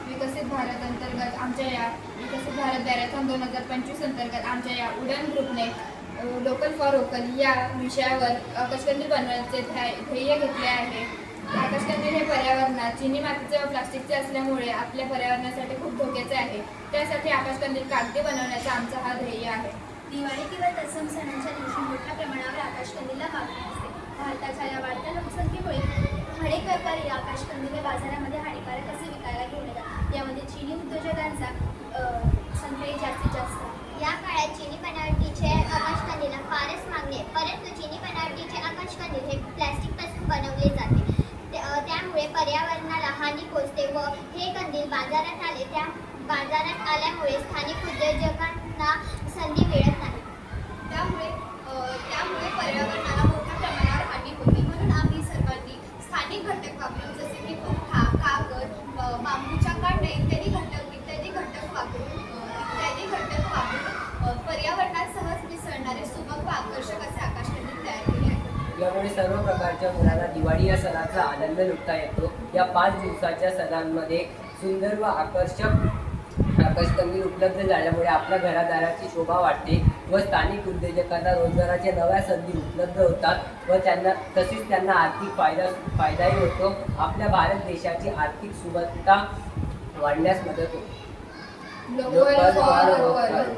विकसित भारत अंतर्गत आमच्या या विकसित भारत मॅरेथॉन 2025 अंतर्गत आमच्या या उडान ग्रुपने लोकल फॉर वोकल या विषयावर आकाशकंदील बनवण्याचे ध्येय घेतले आहे. आकाशकंदील हे पर्यावरणात चिनी मातीचे व प्लास्टिकचे असल्यामुळे आपल्या पर्यावरणासाठी खूप धोक्याचे आहे. त्यासाठी आकाशकंदील कागदी बनवण्याचा आमचा हा ध्येय आहे. दिवाळी किंवा तत्सम सणांच्या दिवशी मोठ्या प्रमाणावर आकाशकंदीलला मागणी असते. भारताच्या या वाढत्या लोकसंख्येमुळे अनेक व्यापारी आकाशकंदील बाजारामध्ये हानिकारक असे विकायला घेऊन येतात. यामध्ये चिनी उद्योजकांचा संख्या जास्तीत जास्त आहे. या काळात चिनी बनावटीचे आकाशकंदीलला फारच मागणी आहे, परंतु चिनी बनावटीचे आकाशकंदील हे प्लास्टिकपासून बनवले जाते. त्यामुळे पर्यावरणाला हानी पोहोचते व हे कंदील बाजारात आल्यामुळे स्थानिक उद्योजकांना संधी मिळत नाही. त्यामुळे पर्यावरणाला मोठ्या प्रमाणावर हानी होते. म्हणून आम्ही सर्वांनी स्थानिक घटक वापरून जसे की पुठ्ठा, कागद, बांबूच्या कांड्या इत्यादी घटक वापरून पर्यावरणात सहज मिसळणारे सुबक व आकर्षक असे आकाशकंदील तयार केले आहे. यामुळे सर्व प्रकारच्या मुलांना दिवाळी या सणाचा आनंद लुटता येतो. या 5 दिवसाच्या सणांमध्ये सुंदर व आकर्षक आकाशकंदील उपलब्ध झाल्यामुळे आपल्या घरादाराची शोभा वाढते व स्थानिक उद्योजकांना रोजगाराच्या नव्या संधी उपलब्ध होतात व त्यांना आर्थिक फायदाही होतो. आपल्या भारत देशाची आर्थिक सुबत्ता वाढण्यास मदत होते. Local for vocal.